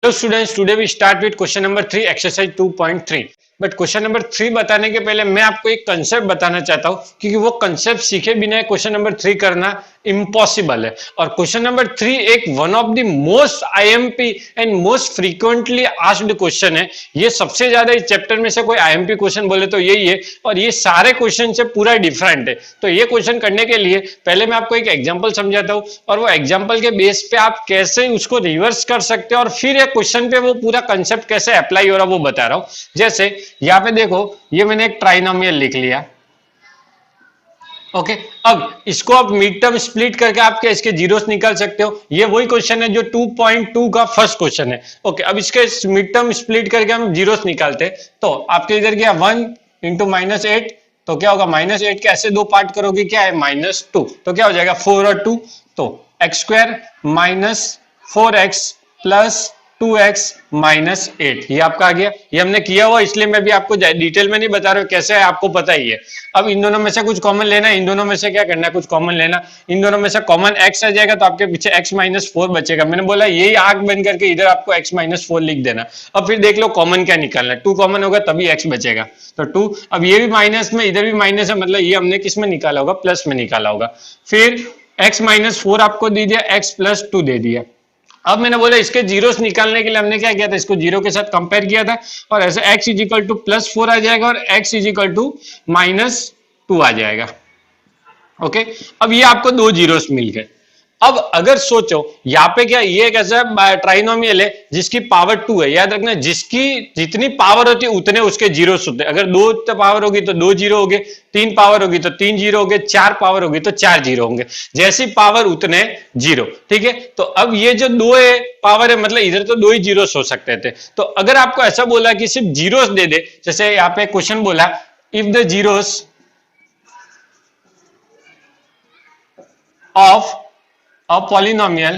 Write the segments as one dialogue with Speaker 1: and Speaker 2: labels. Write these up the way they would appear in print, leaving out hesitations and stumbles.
Speaker 1: Hello students, today we start with question number 3 exercise 2.3। But question number 3 बताने के पहले मैं आपको एक कंसेप्ट बताना चाहता हूं, क्योंकि वो कंसेप्ट सीखे बिना क्वेश्चन नंबर 3 करना इम्पॉसिबल है। और क्वेश्चन नंबर 3 एक one of the most IMP and most frequently asked question है। ये सबसे ज्यादा इस चैप्टर में से कोई आईएमपी क्वेश्चन बोले तो यही है, और ये सारे क्वेश्चन से पूरा डिफरेंट है। तो ये क्वेश्चन करने के लिए पहले मैं आपको एक एग्जाम्पल समझाता हूँ, और वो एग्जाम्पल के बेस पे आप कैसे उसको रिवर्स कर सकते हो, और फिर एक क्वेश्चन पे वो पूरा कंसेप्ट कैसे अप्लाई हो रहा है वो बता रहा हूं। जैसे यहाँ पे देखो, ये मैंने एक ट्राइनोमियल लिख लिया। ओके, अब इसको आप मिड टर्म स्प्लिट करके आप क्या इसके जीरोस निकाल सकते हो। ये वही क्वेश्चन है जो 2.2 का फर्स्ट क्वेश्चन है। ओके, अब इसके मिड टर्म स्प्लिट करके हम जीरोस निकालते हैं। तो आपके इधर क्या 1 इंटू -8, तो क्या होगा -8 के ऐसे दो पार्ट करोगे, क्या है -2, तो क्या हो जाएगा 4 और 2, तो x² minus 4x plus 2x minus 8, ये आपका आ गया। ये हमने किया हुआ, इसलिए मैं भी आपको डिटेल में नहीं बता रहा हूँ, कैसे है आपको पता ही है। अब इन दोनों में से कुछ कॉमन लेना है, इन दोनों में से क्या करना है, कुछ कॉमन लेना। इन दोनों में से कॉमन x आ जाएगा, तो आपके पीछे x माइनस 4 बचेगा। मैंने बोला यही आंख बंद करके इधर आपको x माइनस 4 लिख देना। अब फिर देख लो कॉमन क्या निकालना है, 2 कॉमन होगा तभी x बचेगा, तो 2। अब ये भी माइनस में, इधर भी माइनस है, मतलब ये हमने किस में निकाला होगा, प्लस में निकाला होगा। फिर x माइनस 4 आपको दे दिया, x प्लस 2 दे दिया। अब मैंने बोला इसके जीरोस निकालने के लिए हमने क्या किया था, इसको जीरो के साथ कंपेयर किया था, और ऐसे x इज इक्वल टू +4 आ जाएगा और x इज इक्वल टू -2 आ जाएगा। ओके, अब ये आपको दो जीरोस मिल गए। अब अगर सोचो यहाँ पे क्या, ये कैसा ट्राइनोमियल है जिसकी पावर 2 है। याद रखना, जिसकी जितनी पावर होती है उतने उसके जीरोस होते हैं। अगर 2 पावर होगी तो 2 जीरो होंगे, 3 पावर होगी तो 3 जीरो होंगे, 4 पावर होगी तो 4 जीरो होंगे। जैसी पावर उतने जीरो, ठीक है। तो अब ये जो 2 है पावर है, मतलब इधर तो 2 ही जीरोस हो सकते थे। तो अगर आपको ऐसा बोला कि सिर्फ जीरोस दे दे, जैसे यहाँ पे क्वेश्चन बोला, if the zeros of a polynomial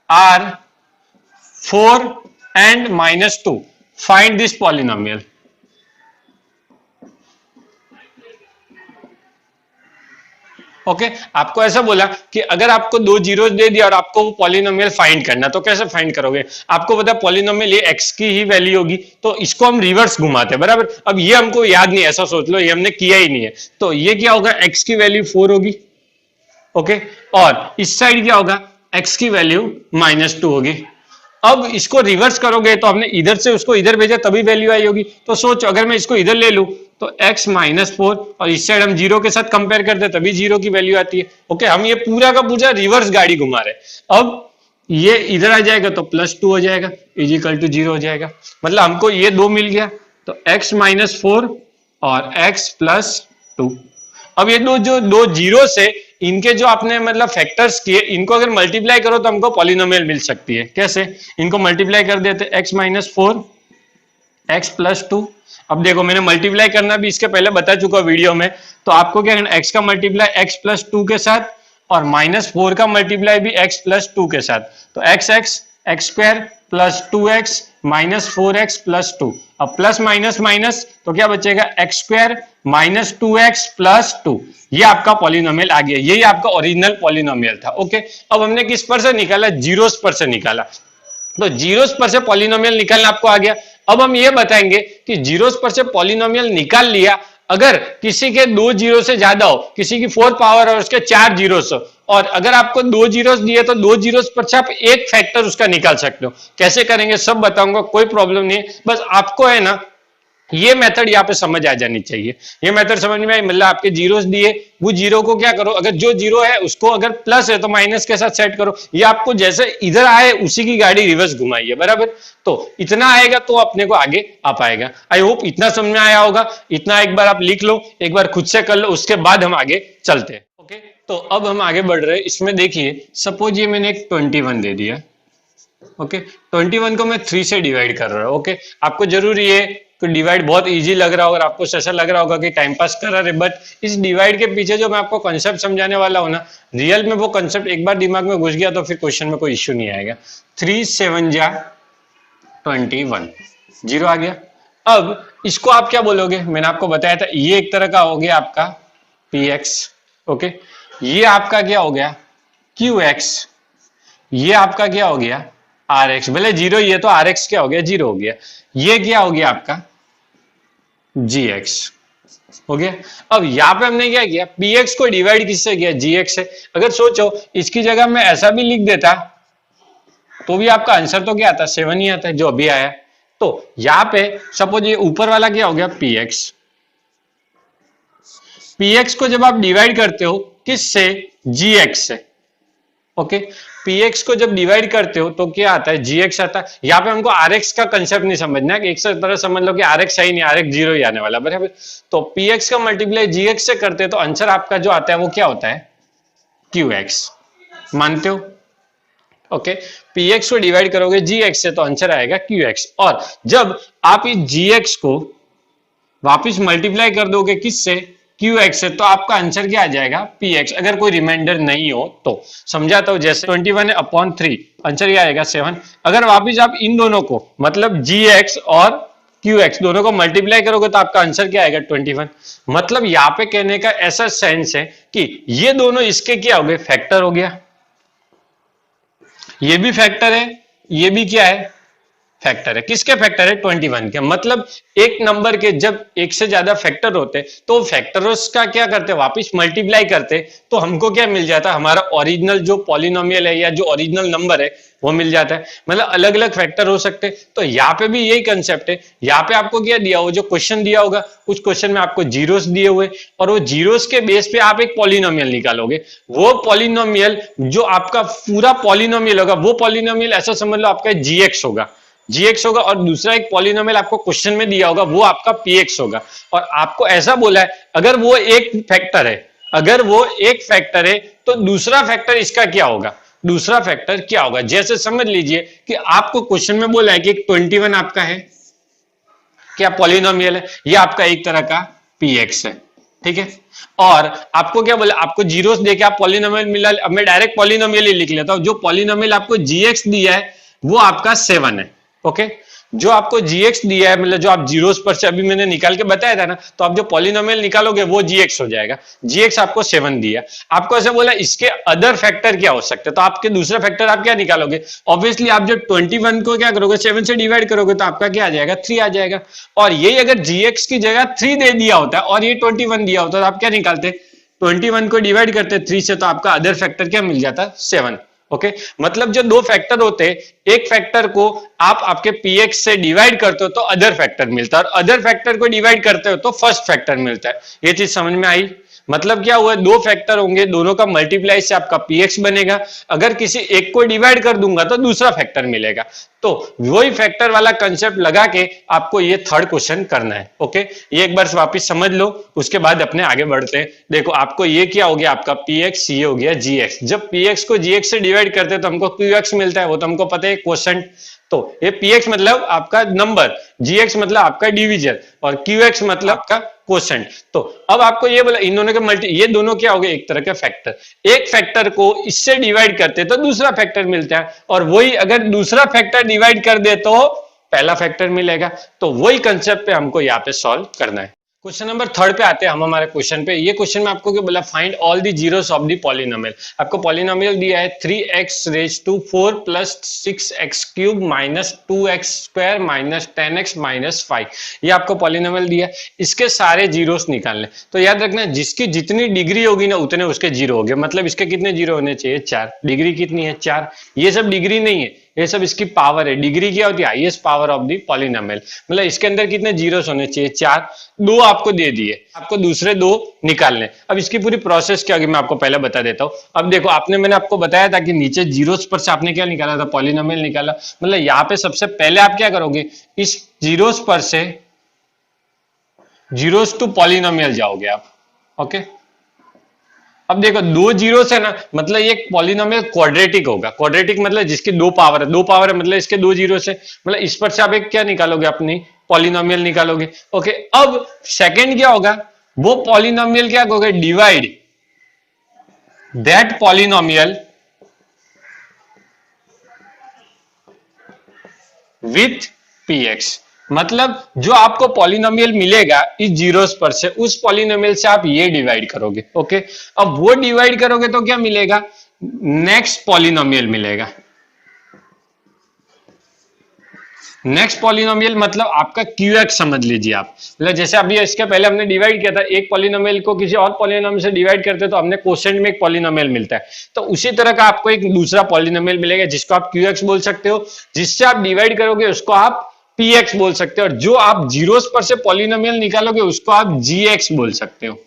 Speaker 1: are 4 and -2, find this polynomial। Okay, आपको ऐसा बोला कि अगर आपको दो जीरो दे दिया और आपको वो पॉलिनोमियल फाइंड करना, तो कैसे फाइंड करोगे। आपको पता है पॉलिनोमियल ये x की ही वैल्यू होगी, तो इसको हम रिवर्स घुमाते हैं, बराबर। अब ये हमको याद नहीं, ऐसा सोच लो ये हमने किया ही नहीं है। तो ये क्या होगा, x की वैल्यू 4 होगी, ओके, और इस साइड क्या होगा, x की वैल्यू -2 होगी। अब इसको रिवर्स करोगे तो हमने इधर से उसको इधर भेजा तभी वैल्यू आई होगी। तो सोचो अगर मैं इसको इधर ले लूं तो x -4, और इस साइड हम जीरो के साथ कंपेयर करते तभी जीरो की वैल्यू आती है। ओके, हम ये पूरा का पूरा रिवर्स गाड़ी घुमा रहे। अब ये इधर आ जाएगा तो +2 हो जाएगा, इज इक्वल टू 0 हो जाएगा। मतलब हमको ये 2 मिल गया, तो x -4 और x +2। अब ये दो जीरो से इनके जो आपने मतलब फैक्टर्स किए, इनको अगर मल्टीप्लाई करो तो हमको पॉलिनोमियल मिल सकती है। कैसे, इनको मल्टीप्लाई कर देते, x -4 x +2। अब देखो मैंने मल्टीप्लाई करना भी इसके पहले बता चुका वीडियो में। तो आपको क्या करना, x का मल्टीप्लाई x +2 के साथ, और -4 का मल्टीप्लाई भी x +2 के साथ। तो x² प्लस 2x -4x +2। अब प्लस माइनस माइनस तो क्या बचेगा, x² -2x +2। ये आपका पॉलिनोमियल आ गया, यही आपका ओरिजिनल पॉलिनोमियल था। ओके, अब हमने किस पर से निकाला, जीरोस पर से निकाला। तो जीरोस पर से पॉलिनोमियल निकालना आपको आ गया। अब हम ये बताएंगे कि जीरोस पर से पॉलिनोमियल निकाल लिया, अगर किसी के 2 जीरो से ज्यादा हो, किसी की 4 पावर और उसके 4 जीरोस हो, और अगर आपको 2 जीरोस दिए तो 2 जीरोस पर से आप एक फैक्टर उसका निकाल सकते हो। कैसे करेंगे सब बताऊंगा, कोई प्रॉब्लम नहीं है। बस आपको है ना ये मेथड यहाँ पे समझ आ जानी चाहिए। ये मेथड समझ में आई, मतलब आपके जीरोस दिए, वो जीरो को क्या करो, अगर जो जीरो है उसको अगर प्लस है तो माइनस के साथ सेट करो। ये आपको जैसे इधर आए उसी की गाड़ी रिवर्स घुमाइए, बराबर। तो इतना आएगा तो अपने को आगे आ पाएगा। आई होप इतना समझ में आया होगा। इतना एक बार आप लिख लो, एक बार खुद से कर लो, उसके बाद हम आगे चलते हैं। ओके, तो अब हम आगे बढ़ रहे हैं। इसमें देखिए, सपोज ये मैंने एक 21 दे दिया। ओके, 21 को मैं 3 से डिवाइड कर रहा हूं। ओके, आपको जरूरी है तो डिवाइड बहुत इजी लग रहा होगा, आपको ऐसा लग रहा होगा कि टाइम पास कर रहे, बट इस डिवाइड के पीछे जो मैं आपको कंसेप्ट समझाने वाला हूं ना, रियल में वो कंसेप्ट एक बार दिमाग में घुस गया तो फिर क्वेश्चन में कोई इश्यू नहीं आएगा। 3 7 जा 21, 0 आ गया। अब इसको आप क्या बोलोगे, मैंने आपको बताया था ये एक तरह का हो गया आपका px। ओके, ये आपका क्या हो गया qx, ये आपका क्या हो गया आर एक्स, भले जीरो ही है तो आर एक्स क्या हो गया जीरो हो गया, ये क्या हो गया आपका जी एक्स हो गया। अब यहां पे हमने क्या किया, पी एक्स को डिवाइड किससे किया, जी एक्स से। अगर सोचो इसकी जगह मैं ऐसा भी लिख देता तो भी आपका आंसर तो क्या आता, 7 ही आता है जो अभी आया। तो यहां पे सपोज ये ऊपर वाला क्या हो गया पी एक्स, पी एक्स को जब आप डिवाइड करते हो किससे, जी एक्स से, ओके। पी एक्स को जब डिवाइड करते हो तो क्या आता है, जी एक्स आता है। यहाँ पे हमको आर एक्स का कंसेप्ट नहीं समझना है, एक से तरह समझ लो कि आर एक्स है ही नहीं, आर एक्स जीरो ही आने वाला बराबर। तो पी एक्स का मल्टीप्लाई जी एक्स से करते हैं तो आंसर आपका जो आता है वो क्या होता है, क्यू एक्स। मानते हो, ओके। पी एक्स को डिवाइड करोगे जी एक्स से तो आंसर आएगा क्यू एक्स। और जब आप इस जी एक्स को वापिस मल्टीप्लाई कर दोगे किससे, क्यू एक्स से, तो आपका आंसर क्या आ जाएगा पी एक्स, अगर कोई रिमाइंडर नहीं हो तो। समझाता हूं, जैसे 21 है अपॉन 3, आंसर क्या आएगा 7। अगर वापिस आप इन दोनों को मतलब जी एक्स और क्यू एक्स दोनों को मल्टीप्लाई करोगे तो आपका आंसर क्या आएगा 21। मतलब यहाँ पे कहने का ऐसा सेंस है कि ये दोनों इसके क्या हो गए, फैक्टर हो गया। ये भी फैक्टर है, ये भी क्या है, फैक्टर है। किसके फैक्टर है, 21 के। मतलब एक नंबर के जब एक से ज्यादा फैक्टर होते तो फैक्टर्स का क्या करते, वापस मल्टीप्लाई करते, तो हमको क्या मिल जाता, हमारा ओरिजिनल जो पॉलिनोमियल है या जो ओरिजिनल नंबर है वो मिल जाता है। मतलब अलग अलग फैक्टर हो सकते। तो यहाँ पे भी यही कंसेप्ट है। यहाँ पे आपको क्या दिया हो, जो क्वेश्चन दिया होगा उस क्वेश्चन में आपको जीरोस दिए हुए, और वो जीरोस के बेस पे आप एक पॉलिनोमियल निकालोगे। वो पॉलिनोमियल जो आपका पूरा पॉलिनोमियल होगा, वो पॉलिनोमियल ऐसा समझ लो आपका जीएक्स होगा, जीएक्स होगा। और दूसरा एक पॉलिनोमियल आपको क्वेश्चन में दिया होगा वो आपका पीएक्स होगा। और आपको ऐसा बोला है अगर वो एक फैक्टर है, अगर वो एक फैक्टर है तो दूसरा फैक्टर इसका क्या होगा, दूसरा फैक्टर क्या होगा। जैसे समझ लीजिए कि आपको क्वेश्चन में बोला है कि 21 आपका है, क्या पॉलिनोमियल है, ये आपका एक तरह का पीएक्स है, ठीक है। और आपको क्या बोला, आपको जीरोस देके आप पॉलिनोमियल मिला, अब मैं डायरेक्ट पॉलिनोमियल ही लिख लेता हूं। जो पॉलिनोमियल आपको जीएक्स दिया है वो आपका 7 है, ओके। जो आपको जीएक्स दिया है, मतलब जो आप जीरोस पर से अभी मैंने निकाल के बताया था ना, तो आप जो पॉलिनोमियल निकालोगे वो जीएक्स हो जाएगा। जीएक्स आपको 7 दिया। आपको ऐसा बोला इसके अदर फैक्टर क्या हो सकते हैं, तो आपके दूसरे फैक्टर आप क्या निकालोगे, ऑब्वियसली आप जो 21 को क्या करोगे, 7 से डिवाइड करोगे तो आपका क्या आ जाएगा, 3 आ जाएगा। और यही अगर जीएक्स की जगह 3 दे दिया होता है और ये 21 दिया होता है तो आप क्या निकालते, 21 को डिवाइड करते 3 से, तो आपका अदर फैक्टर क्या मिल जाता, 7, ओके। मतलब जो दो फैक्टर होते हैं, एक फैक्टर को आप आपके पीएक्स से डिवाइड करते हो तो अदर फैक्टर मिलता है, और अदर फैक्टर को डिवाइड करते हो तो फर्स्ट फैक्टर मिलता है। ये चीज समझ में आई। मतलब क्या हुआ, दो फैक्टर होंगे, दोनों का मल्टीप्लाई से आपका पीएक्स बनेगा। अगर किसी एक को डिवाइड कर दूंगा तो दूसरा फैक्टर मिलेगा। तो वही फैक्टर वाला कंसेप्ट लगा के आपको ये थर्ड क्वेश्चन करना है, ओके। ये एक बार वापिस समझ लो, उसके बाद अपने आगे बढ़ते हैं। देखो आपको ये क्या हो गया, आपका पीएक्स, ये हो गया जीएक्स। जब पीएक्स को जीएक्स से डिवाइड करते हैं तो हमको क्यूएक्स मिलता है, वो तो हमको पता है, क्वोशंट। तो ये पीएक्स मतलब आपका नंबर, जीएक्स मतलब आपका डिवीजन, और क्यूएक्स मतलब आपका क्वोशंट। तो अब आपको ये बोला इन दोनों के मल्टी, ये दोनों क्या हो गए, एक तरह के फैक्टर। एक फैक्टर को इससे डिवाइड करते तो दूसरा फैक्टर मिलता है, और वही अगर दूसरा फैक्टर डिवाइड कर दे तो पहला फैक्टर मिलेगा। तो वही कंसेप्ट पे हमको यहाँ पे सॉल्व करना है। क्वेश्चन नंबर 3 पे आते हैं हम हमारे क्वेश्चन पे। ये क्वेश्चन में आपको क्या बोला, find all the zeros of the polynomial. आपको पॉलिनोमियल दिया है 3x⁴ plus 6x³ minus 2x² minus 10x minus 5। ये आपको पॉलिनोमियल दिया है, इसके सारे जीरोस निकालने। तो याद रखना जिसकी जितनी डिग्री होगी ना उतने उसके जीरो हो गए। मतलब इसके कितने जीरो होने चाहिए, 4। डिग्री कितनी है, 4। ये सब डिग्री नहीं है, ये सब इसकी पावर है। डिग्री क्या होती है, highest power of the polynomial. मतलब इसके अंदर कितने जीरोस होने चाहिए, 4। 2 आपको दे दिए, आपको दूसरे 2 निकालने। अब इसकी पूरी प्रोसेस क्या होगी मैं आपको पहले बता देता हूं। अब देखो मैंने आपको बताया था कि नीचे जीरोस पर से आपने क्या निकाला था, पॉलिनोमियल निकाला। मतलब यहाँ पे सबसे पहले आप क्या करोगे, इस जीरोस पर से जीरोस टू पॉलिनोमियल जाओगे आप, ओके। अब देखो 2 जीरो है ना, मतलब ये पॉलिनोमियल क्वाड्रेटिक होगा। क्वाड्रेटिक मतलब जिसकी 2 पावर है, 2 पावर है मतलब इसके 2 जीरो है। मतलब इस पर से आप एक क्या निकालोगे, अपनी पॉलिनोमियल निकालोगे, ओके। अब सेकंड क्या होगा, वो पॉलिनोमियल क्या कहोगे, divide that polynomial with px. मतलब जो आपको पॉलिनोमियल मिलेगा इस जीरोस पर से, उस पॉलिनोमियल से आप ये डिवाइड करोगे, ओके। अब वो डिवाइड करोगे तो क्या मिलेगा, नेक्स्ट पॉलिनोमियल मिलेगा, नेक्स्ट पॉलिनोमियल मतलब आपका QX समझ लीजिए आप, मतलब जैसे अभी इसके पहले हमने डिवाइड किया था, एक पॉलिनोमियल को किसी और पॉलिनोमियल से डिवाइड करते तो हमने क्वोशिएंट में एक पॉलिनोमियल मिलता है, तो उसी तरह का आपको एक दूसरा पॉलिनोमियल मिलेगा जिसको आप QX बोल सकते हो, जिससे आप डिवाइड करोगे उसको आप PX बोल सकते हो, और जो आप जीरोस पर से पॉलिनोमियल निकालोगे उसको आप GX बोल सकते हो।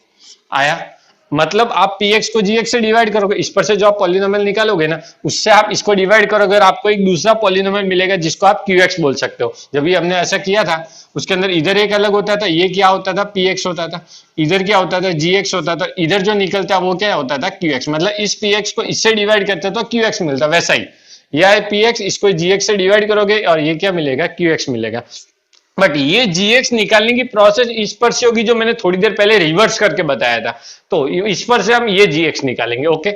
Speaker 1: आया, मतलब आप px को gx से डिवाइड करोगे, इस पर से जो आप पॉलिनोमियल निकालोगे ना उससे आप इसको डिवाइड करोगे और आपको एक दूसरा पॉलिनोमियल मिलेगा जिसको आप qx बोल सकते हो। जब ये हमने ऐसा किया था उसके अंदर इधर एक अलग होता था, ये क्या होता था px होता था, इधर क्या होता था gx होता था, इधर जो निकलता वो क्या होता था qx, मतलब इस px को इससे डिवाइड करते तो qx मिलता, वैसा ही यह है px, इसको gx से डिवाइड करोगे और ये क्या मिलेगा qx मिलेगा। बट ये gx निकालने की प्रोसेस इस पर से होगी जो मैंने थोड़ी देर पहले रिवर्स करके बताया था, तो इस पर से हम ये gx निकालेंगे। ओके,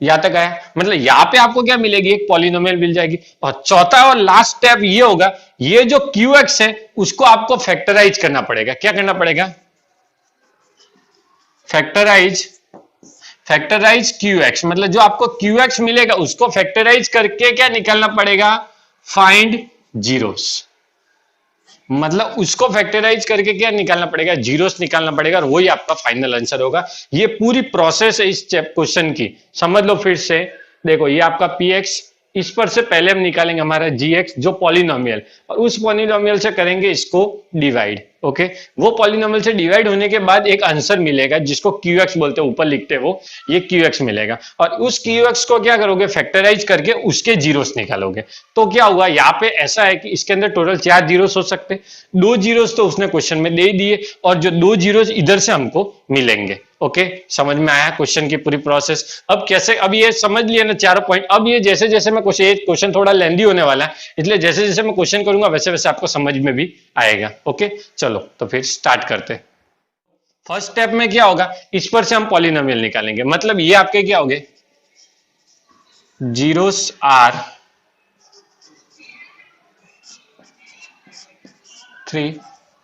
Speaker 1: यहां तक आया, मतलब यहां पे आपको क्या मिलेगी, एक पॉलिनोमियल मिल जाएगी। और चौथा और लास्ट स्टेप ये होगा, ये जो qx है उसको आपको फैक्टराइज करना पड़ेगा। क्या करना पड़ेगा, फैक्टराइज, फैक्टराइज qx, मतलब जो आपको qx मिलेगा उसको फैक्टराइज करके क्या निकालना पड़ेगा, फाइंड जीरोस, मतलब उसको फैक्टराइज करके क्या निकालना पड़ेगा, जीरोस निकालना पड़ेगा, और वही आपका फाइनल आंसर होगा। ये पूरी प्रोसेस है इस क्वेश्चन की, समझ लो फिर से। देखो ये आपका px, इस पर से पहले हम निकालेंगे हमारा gx जो पॉलिनोमियल, और उस पॉलिनोमियल से करेंगे इसको डिवाइड। ओके, वो पॉलिनोमियल से डिवाइड होने के बाद एक आंसर मिलेगा जिसको qx बोलते हैं, ऊपर लिखते हैं वो, ये qx मिलेगा, और उस qx को क्या करोगे, फैक्टराइज करके उसके जीरोस निकालोगे। तो क्या हुआ, यहाँ पे ऐसा है कि इसके अंदर टोटल 4 जीरोस हो सकते, 2 जीरोस तो उसने क्वेश्चन में दे दिए, और जो 2 जीरोस इधर से हमको मिलेंगे। ओके, समझ में आया क्वेश्चन की पूरी प्रोसेस। अब कैसे, अब ये समझ लिया ना चारों पॉइंट। अब ये जैसे जैसे मैं क्वेश्चन थोड़ा लेंदी होने वाला है, इसलिए जैसे जैसे मैं क्वेश्चन करूंगा वैसे वैसे आपको समझ में भी आएगा। ओके, चलो तो फिर स्टार्ट करते हैं। फर्स्ट स्टेप में क्या होगा, इस पर से हम पॉलिनोमियल निकालेंगे, मतलब ये आपके क्या होंगे, जीरोस आर 3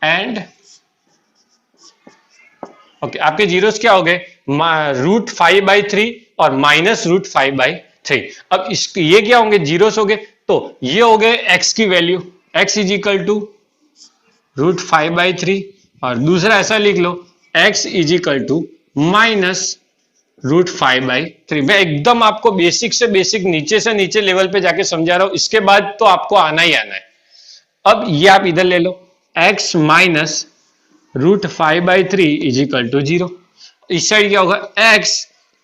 Speaker 1: एंड ओके, आपके जीरोस क्या हो गए, √5/3 और -√5/3। अब इस ये क्या होंगे, जीरोस हो गए, तो ये हो गए x की वैल्यू, x इज इक्वल टू √5/3, और दूसरा ऐसा लिख लो x इज इक्वल टू -√5/3। मैं एकदम आपको बेसिक से बेसिक नीचे से नीचे लेवल पे जाके समझा रहा हूं, इसके बाद तो आपको आना ही आना है। अब ये आप इधर ले लो, x minus √5/3 is equal to 0, इस साइड क्या होगा, x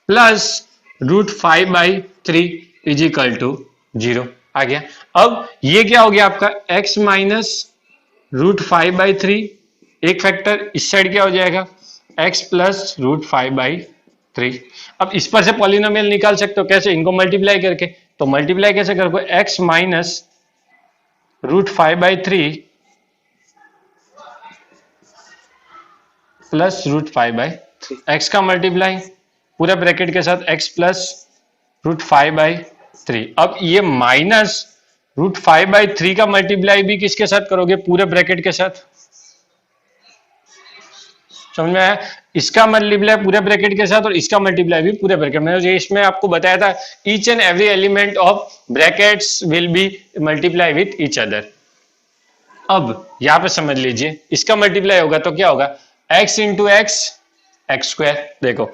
Speaker 1: plus √5/3 is equal to 0 आ गया। अब ये क्या हो गया आपका, x माइनस √5/3, एक फैक्टर, इस साइड क्या हो जाएगा, x प्लस √5/3। अब इस पर से पॉलिनोमियल निकाल सकते हो, कैसे, इनको मल्टीप्लाई करके, तो मल्टीप्लाई कैसे करोगे, x माइनस √5/3 प्लस √5/3, x का मल्टीप्लाई पूरे ब्रैकेट के साथ x प्लस √5/3। अब ये माइनस √5/3 का मल्टीप्लाई भी किसके साथ करोगे, पूरे ब्रैकेट के साथ, समझ में आया, इसका मल्टीप्लाई पूरे ब्रैकेट के साथ और इसका मल्टीप्लाई भी पूरे ब्रैकेट में। ये इसमें आपको बताया था, each and every element of brackets will be multiply with each other. अब यहां पे समझ लीजिए, इसका मल्टीप्लाई होगा तो क्या होगा, x into x, x square, देखो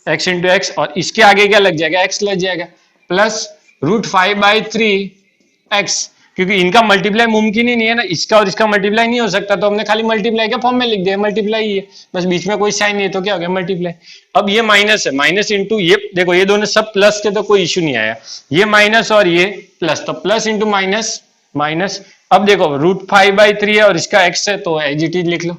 Speaker 1: x इंटू एक्स, और इसके आगे क्या लग जाएगा, x लग जाएगा, प्लस √5/3 x, क्योंकि इनका मल्टीप्लाई मुमकिन ही नहीं है ना, इसका और इसका मल्टीप्लाई नहीं हो सकता, तो हमने खाली मल्टीप्लाई के फॉर्म में लिख दिया, मल्टीप्लाई ही है, बस बीच में कोई साइन नहीं है, तो क्या हो गया, मल्टीप्लाई। अब ये माइनस है, माइनस इंटू ये, देखो ये दोनों सब प्लस के, तो कोई इश्यू नहीं आया, ये माइनस और ये प्लस, तो प्लस इंटू माइनस माइनस। अब देखो √5/3 है और इसका x है, तो एज इट इज लिख लो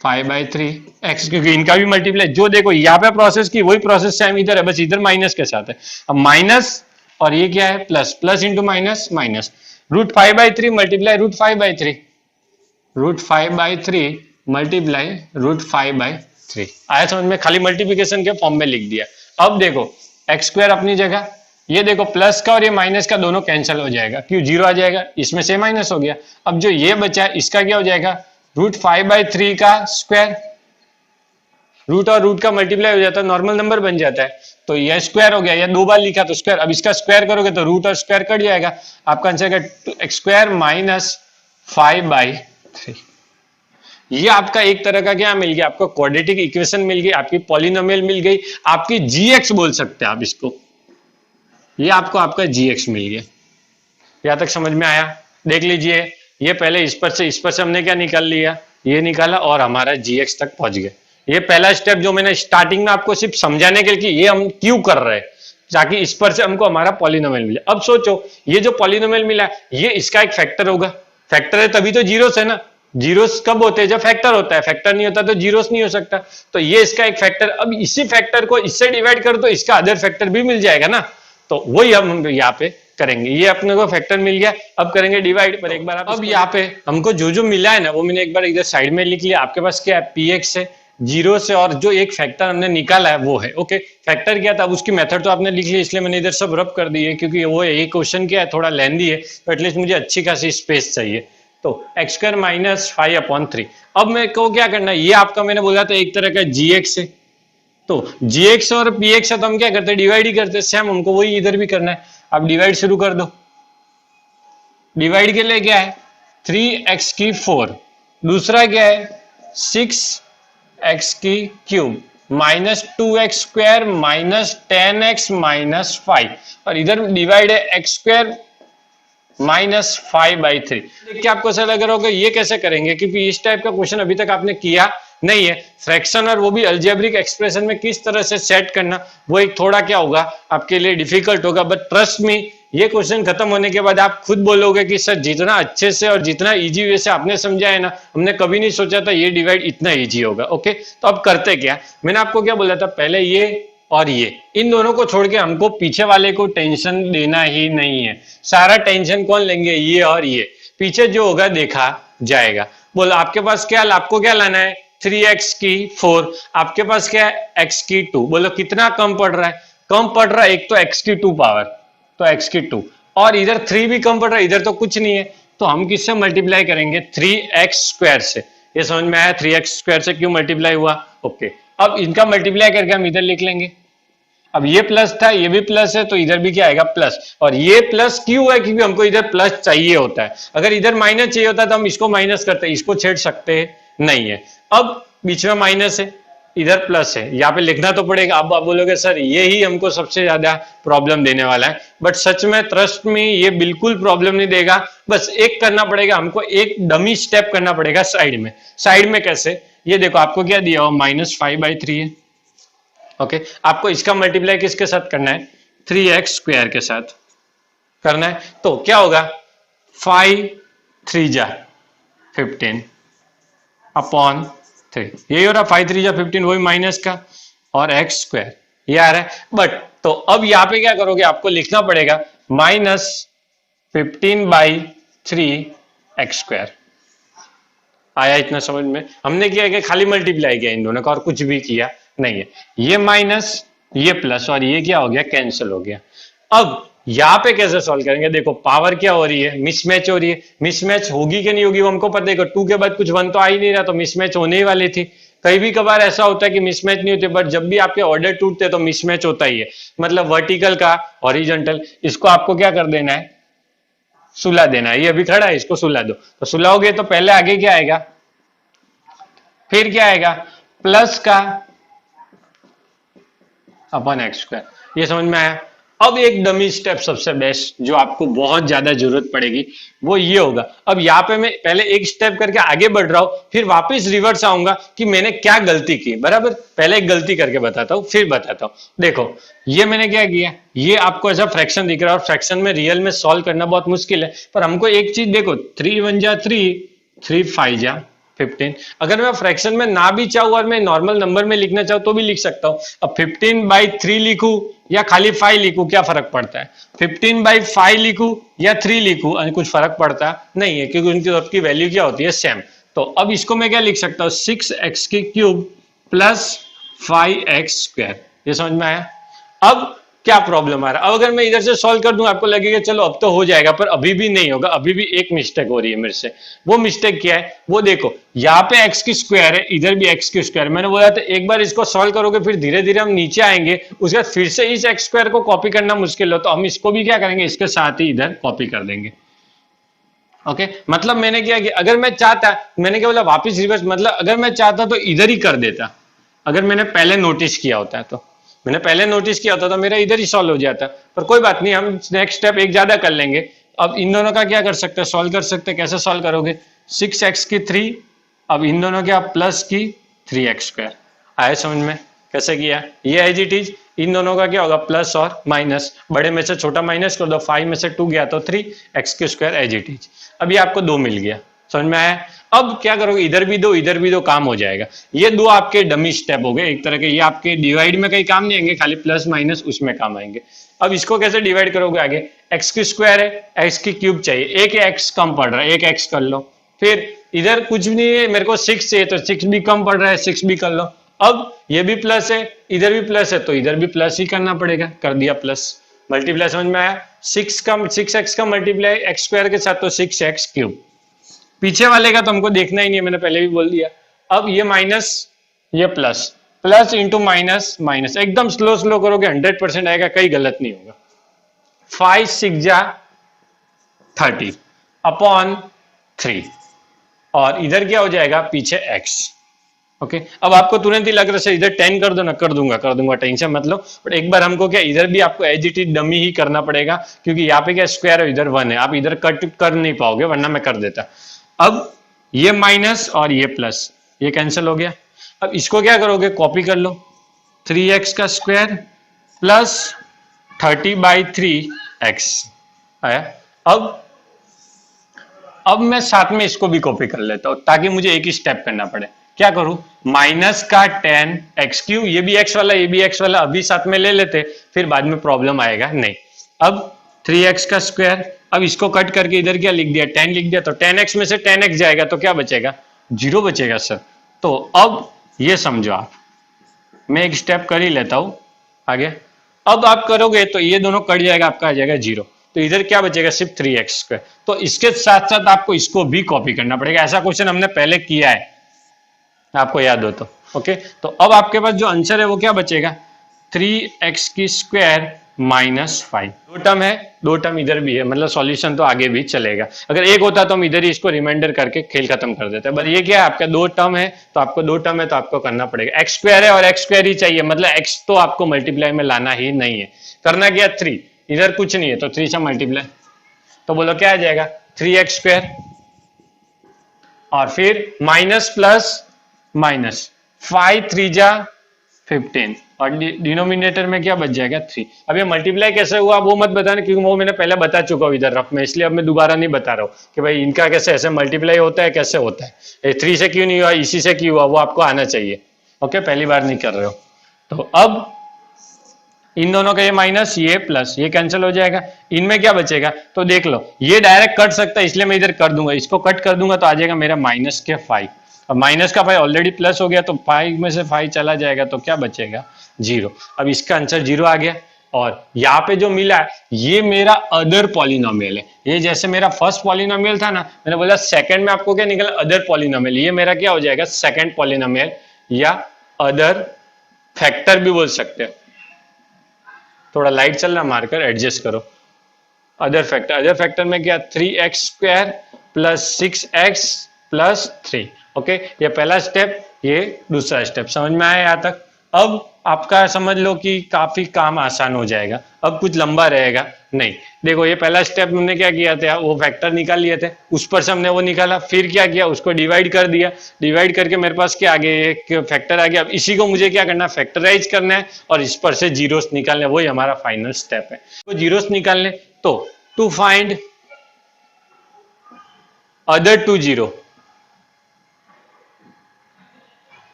Speaker 1: 5/3 x, क्योंकि इनका भी मल्टीप्लाई, जो देखो यहाँ पे प्रोसेस की वही प्रोसेस सेम इधर है, बस इधर माइनस के साथ है। अब माइनस और ये क्या है, plus, plus into minus minus, √5/3 multiply √5/3, √5/3 multiply √5/3, आया समझ में, खाली मल्टीप्लिकेशन के फॉर्म में लिख दिया। अब देखो x² अपनी जगह, ये देखो प्लस का और ये माइनस का दोनों कैंसिल हो जाएगा, क्यों, 0 आ जाएगा, इसमें से माइनस हो गया। अब जो ये बचा है इसका क्या हो जाएगा, √5/3 का स्क्वायर रूट और रूट का मल्टीप्लाई हो जाता है, नॉर्मल नंबर बन जाता है। तो यह स्क्वायर हो गया, या 2 बार लिखा तो स्क्वायर। अब इसका स्क्वायर करोगे तो रूट और स्क्वायर कट जाएगा, आपका आंसर है एक्स स्क्वायर माइनस 5/3। ये आपका एक तरह का क्या मिल गया, आपको क्वाड्रेटिक इक्वेशन मिल गई, आपकी पॉलिनोमियल मिल गई, आपकी जीएक्स बोल सकते हैं आप इसको। ये आपको आपका जीएक्स मिल गया। यहां तक समझ में आया? देख लीजिए, ये पहले इस पर से हमने क्या निकाल लिया, ये निकाला और हमारा जीएक्स तक पहुंच गए। ये पहला स्टेप जो मैंने स्टार्टिंग में आपको सिर्फ समझाने के लिए कि ये हम क्यों कर रहे हैं, ताकि इस पर से हमको हमारा पॉलिनोमियल मिले। अब सोचो, ये जो पॉलिनोमियल मिला ये इसका एक फैक्टर होगा, फैक्टर है तभी तो जीरोस है ना। जीरोस कब होते हैं? जब फैक्टर होता है, फैक्टर नहीं होता तो जीरोस नहीं हो सकता। तो ये इसका एक फैक्टर, अब इसी फैक्टर को इससे डिवाइड करो तो इसका अदर फैक्टर भी मिल जाएगा ना। तो वही हम यहाँ पे करेंगे, ये अपने को फैक्टर मिल गया, अब करेंगे डिवाइड पर एक बार। अब यहाँ पे हमको जो जो मिला है ना वो मैंने एक बार इधर साइड में लिख लिया। आपके पास क्या है, पीएक्स है, जीरो से, और जो एक फैक्टर हमने निकाला है वो है। ओके, फैक्टर क्या था, अब उसकी मेथड तो आपने लिख ली, इसलिए मैंने इधर सब रब कर दी है, क्योंकि वो ये क्वेश्चन क्या है थोड़ा लेंदी है, तो एटलीस्ट मुझे अच्छी खासी स्पेस चाहिए। तो एक्स स्क्वायर माइनस 5/3। अब मेरे को क्या करना है, ये आपका मैंने बोला था एक तरह का जीएक्स है, तो जीएक्स और पीएक्स है तो हम क्या करते हैं, डिवाइड ही करते हैं। सेम हमको वही इधर भी करना है। अब डिवाइड शुरू कर दो। डिवाइड के लिए क्या है, 3x की 4, दूसरा क्या है 6x की cube minus 2x square minus 10x minus 5, और इधर डिवाइड है एक्स स्क्वायर माइनस 5/3। क्या आपको ऐसा लग रहा होगा ये कैसे करेंगे, क्योंकि इस टाइप का क्वेश्चन अभी तक आपने किया नहीं है। फ्रैक्शन और वो भी अलजेब्रिक एक्सप्रेशन में किस तरह से सेट करना, वो एक थोड़ा क्या होगा आपके लिए डिफिकल्ट होगा। बट ट्रस्ट मी, ये क्वेश्चन खत्म होने के बाद आप खुद बोलोगे कि सर जितना अच्छे से और जितना इजी वे से आपने समझा है ना, हमने कभी नहीं सोचा था ये डिवाइड इतना इजी होगा। ओके, तो अब करते क्या, मैंने आपको क्या बोला था, पहले ये और ये, इन दोनों को छोड़ के हमको पीछे वाले को टेंशन देना ही नहीं है। सारा टेंशन कौन लेंगे, ये और ये, पीछे जो होगा देखा जाएगा। बोलो आपके पास क्या, आपको क्या लाना है, 3x की 4, आपके पास क्या है x की 2। बोलो कितना कम पड़ रहा है, कम पड़ रहा है एक तो x की 2 पावर, तो x की 2, और इधर 3 भी कम पड़ रहा है, इधर तो कुछ नहीं है, तो हम किससे मल्टीप्लाई करेंगे, 3x स्क्वायर से। ये समझ में आया, 3x स्क्वायर से क्यों मल्टीप्लाई हुआ। ओके, अब इनका मल्टीप्लाई करके हम इधर लिख लेंगे। अब ये प्लस था, ये भी प्लस है, तो इधर भी क्या आएगा प्लस। और ये प्लस क्यों है, क्योंकि हमको इधर प्लस चाहिए होता है। अगर इधर माइनस चाहिए होता है तो हम इसको माइनस करते हैं, इसको छेड़ सकते नहीं है। अब बीच में माइनस है, इधर प्लस है, यहाँ पे लिखना तो पड़ेगा। अब आप बोलोगे सर ये ही हमको सबसे ज्यादा प्रॉब्लम देने वाला है, बट सच में ट्रस्ट में ये बिल्कुल प्रॉब्लम नहीं देगा। बस एक करना पड़ेगा हमको, एक डमी स्टेप करना पड़ेगा साइड में। साइड में कैसे, ये देखो आपको क्या दिया हुआ, -5/3 है। ओके, आपको इसका मल्टीप्लाई किसके साथ करना है, 3x स्क्वायर के साथ करना है। तो क्या होगा, 5 3 जा 15 अपॉन 3, यही हो रहा, 5 3 जा 15, वही माइनस का, और x स्क्वायर ये आ रहा है। बट तो अब यहाँ पे क्या करोगे, आपको लिखना पड़ेगा -15/3 x स्क्वायर। आया इतना समझ में? हमने किया कि खाली मल्टीप्लाई किया इन दोनों का और कुछ भी किया नहीं है। ये माइनस ये प्लस, और ये क्या हो गया, कैंसिल हो गया। अब यहाँ पे कैसे सॉल्व करेंगे, देखो पावर क्या हो रही है, मिसमैच हो रही है। मिसमैच होगी कि नहीं होगी वो हमको पता है, 2 के बाद कुछ 1 तो आ ही नहीं रहा, तो मिसमैच होने ही वाली थी। कई भी कबार ऐसा होता है कि मिसमैच नहीं होते, बट जब भी आपके ऑर्डर टूटते तो मिसमैच होता ही है। मतलब वर्टिकल का हॉरिजॉन्टल, इसको आपको क्या कर देना है, सुला देना है। ये अभी खड़ा है, इसको सुला दो, तो सुलाओगे तो पहले आगे क्या आएगा, फिर क्या आएगा, प्लस का अपॉन एक्स स्क्वायर। ये समझ में आया? अब एक डमी स्टेप सबसे बेस्ट जो आपको बहुत ज्यादा जरूरत पड़ेगी वो ये होगा। अब यहाँ पे मैं पहले एक स्टेप करके आगे बढ़ रहा हूं, फिर वापस रिवर्स आऊंगा कि मैंने क्या गलती की। बराबर, पहले एक गलती करके बताता हूं, फिर बताता हूं। देखो ये मैंने क्या किया, ये आपको ऐसा फ्रैक्शन दिख रहा है, और फ्रैक्शन में रियल में सॉल्व करना बहुत मुश्किल है। पर हमको एक चीज देखो, 3 1 जा 3, 3 5 जा 15। अगर मैं फ्रैक्शन में ना भी चाहूँ और मैं नॉर्मल नंबर में लिखना चाहूँ तो भी लिख सकता हूँ। अब 15/3 लिखूं या खाली 5 लिखूं, क्या फर्क पड़ता है? 15/5 लिखूं या 3 लिखूं, कुछ फर्क पड़ता नहीं है, क्योंकि उनकी सबकी वैल्यू क्या होती है, सेम। तो अब इसको मैं क्या लिख सकता हूँ, 6x की क्यूब प्लस 5x स्क्वायर। ये समझ में आया? अब क्या प्रॉब्लम आ रहा है। अब अगर मैं इधर से सॉल्व कर दूं आपको लगेगा चलो अब तो हो जाएगा, पर अभी भी नहीं होगा, अभी भी एक मिस्टेक हो रही है मेरे से। वो मिस्टेक क्या है वो देखो, यहाँ पे एक्स की स्क्वायर है, इधर भी एक्स की स्क्वायर। मैंने बोला था एक बार इसको सॉल्व करोगे फिर धीरे धीरे हम नीचे आएंगे, उसके बाद फिर से इस एक्स स्क्वायर को कॉपी करना मुश्किल हो, तो हम इसको भी क्या करेंगे, इसके साथ ही इधर कॉपी कर देंगे। ओके मतलब मैंने क्या किया, अगर मैं चाहता, मैंने क्या बोला वापिस रिवर्स, मतलब अगर मैं चाहता तो इधर ही कर देता, अगर मैंने पहले नोटिस किया होता है तो, मैंने पहले नोटिस किया होता तो मेरा इधर ही सॉल्व हो जाता। पर कोई बात नहीं, हम नेक्स्ट स्टेप एक ज्यादा कर लेंगे। अब इन दोनों का क्या कर सकते हैं, सॉल्व कर सकते हैं। कैसे सॉल्व करोगे, 6x की 3, अब इन दोनों क्या प्लस की 3x²। आया समझ में कैसे किया, ये एज इट इज। इन दोनों का क्या होगा, प्लस और माइनस, बड़े में से छोटा माइनस कर दो, 5 में से 2 गया तो 3x² एज इट इज। अभी आपको 2 मिल गया, समझ में आया। अब क्या करोगे, इधर भी दो इधर भी दो, काम हो जाएगा। ये दो आपके डमी स्टेप हो गए एक तरह के, ये आपके डिवाइड में कहीं काम नहीं आएंगे, खाली प्लस माइनस उसमें काम आएंगे। अब इसको कैसे डिवाइड करोगे आगे, एक्स की स्क्वायर है, एक्स की क्यूब चाहिए, एक एक्स कम पड़ रहा है, एक एक्स कर लो। फिर इधर कुछ भी नहीं है, मेरे को 6 चाहिए तो 6 भी कम पड़ रहा है, 6 भी कर लो। अब ये भी प्लस है, इधर भी प्लस है, तो इधर भी प्लस ही करना पड़ेगा, कर दिया प्लस। मल्टीप्लाई समझ में आया, 6x का मल्टीप्लाई एक्स स्क्वायर के साथ तो 6x³। पीछे वाले का तो हमको देखना ही नहीं है, मैंने पहले भी बोल दिया। अब ये माइनस ये plus, plus into minus minus, एकदम स्लो स्लो करोगे 100% आएगा, कहीं गलत नहीं होगा। 5 6 जा 30 अपॉन 3, और इधर क्या हो जाएगा पीछे x। ओके अब आपको तुरंत ही लग रहा है इधर 10 कर दो ना, कर दूंगा टेंशन मत लो। बट एक बार हमको क्या इधर भी आपको एज इट इज डमी ही करना पड़ेगा, क्योंकि यहाँ पे क्या स्क्वायर है इधर 1 है, आप इधर कट कर नहीं पाओगे, वरना मैं कर देता। अब ये माइनस और ये प्लस, ये कैंसिल हो गया। अब इसको क्या करोगे, कॉपी कर लो, 3x² प्लस 30/3x आया। अब मैं साथ में इसको भी कॉपी कर लेता हूं, ताकि मुझे एक ही स्टेप करना पड़े। क्या करूं, माइनस का 10x³, ये भी x वाला ये भी x वाला, अभी साथ में ले लेते, फिर बाद में प्रॉब्लम आएगा नहीं। अब 3x², अब इसको कट करके इधर क्या लिख दिया, 10 लिख दिया, तो 10x में से 10x जाएगा तो क्या बचेगा, 0 बचेगा सर। तो अब ये समझो आप, मैं एक स्टेप कर ही लेता हूं आगे। अब आप करोगे तो ये दोनों कट जाएगा, आपका आ जाएगा 0, तो इधर क्या बचेगा सिर्फ 3x²। तो इसके साथ साथ आपको इसको भी कॉपी करना पड़ेगा, ऐसा क्वेश्चन हमने पहले किया है, आपको याद हो तो। ओके तो अब आपके पास जो आंसर है वो क्या बचेगा, 3x² माइनस 5। दो टर्म है, दो टर्म इधर भी है, मतलब सॉल्यूशन तो आगे भी चलेगा। अगर एक होता तो हम इधर ही इसको रिमाइंडर करके खेल खत्म कर देते हैं। बट ये क्या है, आपका दो टर्म है तो आपको दो टर्म है तो आपको करना पड़ेगा। x² है और x² ही चाहिए, मतलब x तो आपको मल्टीप्लाई में लाना ही नहीं है। करना क्या, 3, इधर कुछ नहीं है तो 3 से मल्टीप्लाई, तो बोलो क्या आ जाएगा 3x², और फिर माइनस प्लस माइनस, 5 3 जा 15, और डिनोमिनेटर में क्या बच जाएगा 3। अब ये मल्टीप्लाई कैसे हुआ वो मत बताना, क्योंकि वो मैंने पहले बता चुका हूं इधर रफ में, इसलिए अब मैं दोबारा नहीं बता रहा हूं कि भाई इनका कैसे ऐसे मल्टीप्लाई होता है, कैसे होता है। 3 से क्यों नहीं हुआ, इसी से क्यों हुआ, वो आपको आना चाहिए। ओके पहली बार नहीं कर रहे हो। तो अब इन दोनों का ये माइनस ये प्लस, ये कैंसिल हो जाएगा, इनमें क्या बचेगा, तो देख लो ये डायरेक्ट कट सकता है, इसलिए मैं इधर कर दूंगा, इसको कट कर दूंगा तो आ जाएगा मेरा माइनस के 5। अब माइनस का 5 ऑलरेडी प्लस हो गया, तो 5 में से 5 चला जाएगा तो क्या बचेगा 0। अब इसका आंसर 0 आ गया। और यहाँ पे जो मिला है ये मेरा अदर पॉलिनोमियल है। ये जैसे मेरा फर्स्ट पॉलिनोमियल था ना, मैंने बोला सेकंड में आपको क्या निकला, अदर पॉलिनोमियल। ये मेरा क्या हो जाएगा, सेकंड पॉलिनोमियल, या अदर फैक्टर भी बोल सकते हैं। थोड़ा लाइट चल रहा, मार्कर एडजस्ट करो। अदर फैक्टर में क्या, 3x² plus 6x plus 3। Okay ये पहला स्टेप, ये दूसरा स्टेप, समझ में आया यहाँ तक। अब आपका समझ लो कि काफी काम आसान हो जाएगा, अब कुछ लंबा रहेगा नहीं। देखो ये पहला स्टेप हमने क्या किया था, वो फैक्टर निकाल लिए थे, उस पर से हमने वो निकाला, फिर क्या किया, उसको डिवाइड कर दिया, डिवाइड करके मेरे पास क्या आ गया, एक फैक्टर आ गया। अब इसी को मुझे क्या करना है, फैक्टराइज करना है, और इस पर से जीरोस निकालने, वही हमारा फाइनल स्टेप है। तो जीरोस निकालने, तो to find other two zero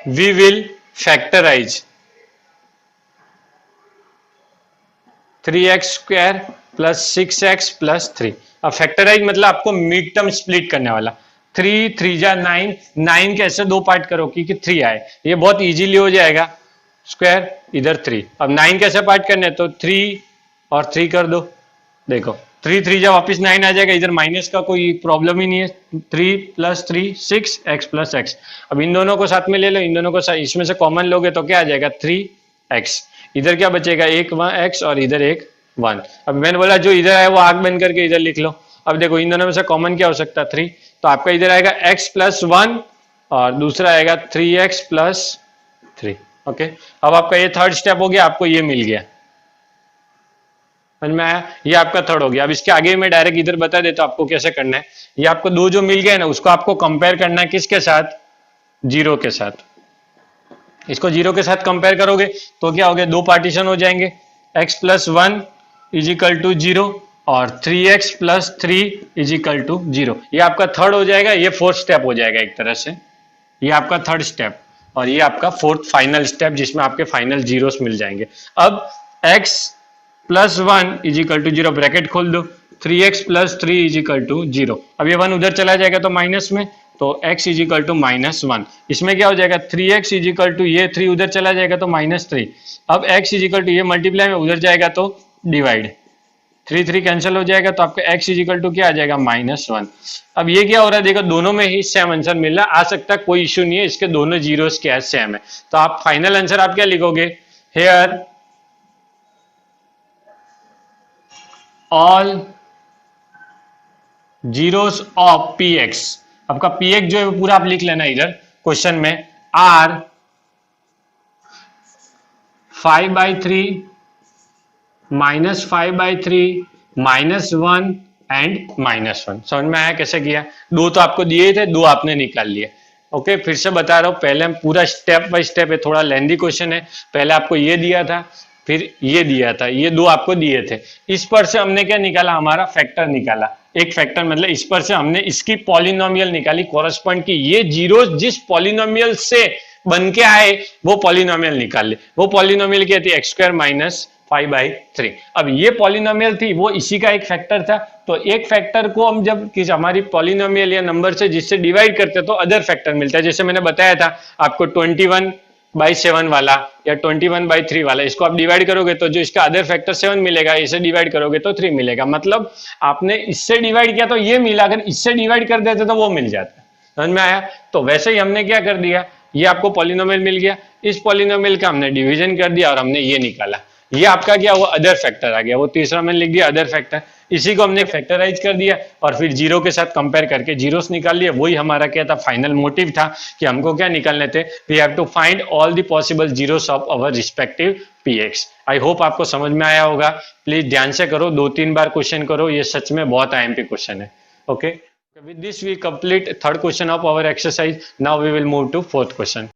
Speaker 1: we will factorize 3x² plus 6x plus 3। अब फैक्टराइज मतलब आपको मिड टर्म स्प्लिट करने वाला, 3 3 जा 9, 9 कैसे दो पार्ट करो क्योंकि 3 आए, ये बहुत इजीली हो जाएगा। स्क्वायर, इधर 3। अब 9 कैसे पार्ट करने हैं, तो 3 और 3 कर दो। देखो 3 3 जब वापिस 9 आ जाएगा, इधर माइनस का कोई प्रॉब्लम ही नहीं है। 3 + 3 6 x + x। अब इन दोनों को साथ में ले लो, इन दोनों को इसमें से कॉमन लोगे तो क्या आ जाएगा 3x। इधर क्या बचेगा, एक x और इधर एक 1। अब मैंने बोला जो इधर है वो आग बंद करके इधर लिख लो। अब देखो इन दोनों में से कॉमन क्या हो सकता है 3, तो आपका इधर आएगा x + 1 और दूसरा आएगा 3x + 3। ओके, अब आपका ये थर्ड स्टेप हो गया, आपको ये मिल गया, समझ में आया? ये आपका थर्ड हो गया। अब इसके आगे मैं डायरेक्ट इधर बता देता हूं आपको कैसे करना है। ये आपको दो जो मिल गए ना, उसको आपको कंपेयर करना है किसके साथ, 0 के साथ। इसको 0 के साथ कंपेयर करोगे तो क्या हो गया, दो पार्टीशन हो जाएंगे, x + 1 = 0 और 3x + 3 = 0। ये आपका थर्ड हो जाएगा, ये फोर्थ स्टेप हो जाएगा एक तरह से। ये आपका थर्ड स्टेप और ये आपका फोर्थ फाइनल स्टेप, जिसमें आपके फाइनल जीरोस मिल जाएंगे। अब x + 1 = 0, ब्रैकेट खोल दो, 3x + 3 = 0। अब ये 1 उधर चला जाएगा तो माइनस में, तो x = -1। इसमें क्या हो जाएगा, 3x = ये 3 उधर चला जाएगा तो -3। अब x = ये मल्टीप्लाई में उधर जाएगा तो डिवाइड, 3 3 कैंसिल हो जाएगा तो आपका x = क्या आ जाएगा, -1। अब ये क्या हो रहा है, देखो दोनों में ही सेम आंसर मिल रहा है, आ सकता है, कोई इश्यू नहीं है, इसके दोनों जीरोस क्या है, सेम है। तो आप फाइनल आंसर आप क्या लिखोगे, here all zeros of px। आपका px जो है पूरा आप लिख लेना इधर क्वेश्चन में, आर 5/3 -5/3 -1 एंड -1। समझ में आया कैसे किया? दो तो आपको दिए थे, दो आपने निकाल लिए। ओके, फिर से बता रहा हूं, पहले हम पूरा स्टेप बाय स्टेप है, थोड़ा लेंदी क्वेश्चन है। पहले आपको ये दिया था, फिर ये दिया था, ये दो आपको दिए थे। इस पर से हमने क्या निकाला, हमारा फैक्टर निकाला। एक फैक्टर मतलब इस पर से हमने इसकी पॉलिनोमियल निकाली, कोरस्पॉन्ड की ये जीरो जिस पॉलिनोमियल से बन के आए वो पॉलिनोमियल निकाल ले। वो पॉलिनोमियल क्या थी, x² - 5/3। अब ये पॉलिनोमियल थी, वो इसी का एक फैक्टर था। तो एक फैक्टर को हम जब किस हमारी पॉलिनोमियल या नंबर से जिससे डिवाइड करते तो अदर फैक्टर मिलता है। जैसे मैंने बताया था आपको 21/7 वाला या 21/3 वाला, इसको आप डिवाइड करोगे तो जो इसका अदर फैक्टर 7 मिलेगा, इसे डिवाइड करोगे तो 3 मिलेगा। मतलब आपने इससे डिवाइड किया तो ये मिला, अगर इससे डिवाइड कर देते तो वो मिल जाता। समझ में आया? तो वैसे ही हमने क्या कर दिया, ये आपको पॉलिनोमियल मिल गया, इस पॉलिनोमियल का हमने डिवीजन कर दिया और हमने ये निकाला। ये आपका क्या हुआ, अदर फैक्टर आ गया। वो तीसरा मैंने लिख दिया अदर फैक्टर, इसी को हमने फैक्टराइज कर दिया और फिर जीरो के साथ कंपेयर करके जीरोस निकाल लिए। वही हमारा क्या था, फाइनल मोटिव था कि हमको क्या निकालने थे, we have to find all the possible zeros of our respective px। I hope आपको समझ में आया होगा। प्लीज ध्यान से करो, 2-3 बार क्वेश्चन करो, ये सच में बहुत IMP क्वेश्चन है। Okay, with this we complete third question of our exercise. Now we will move to fourth question.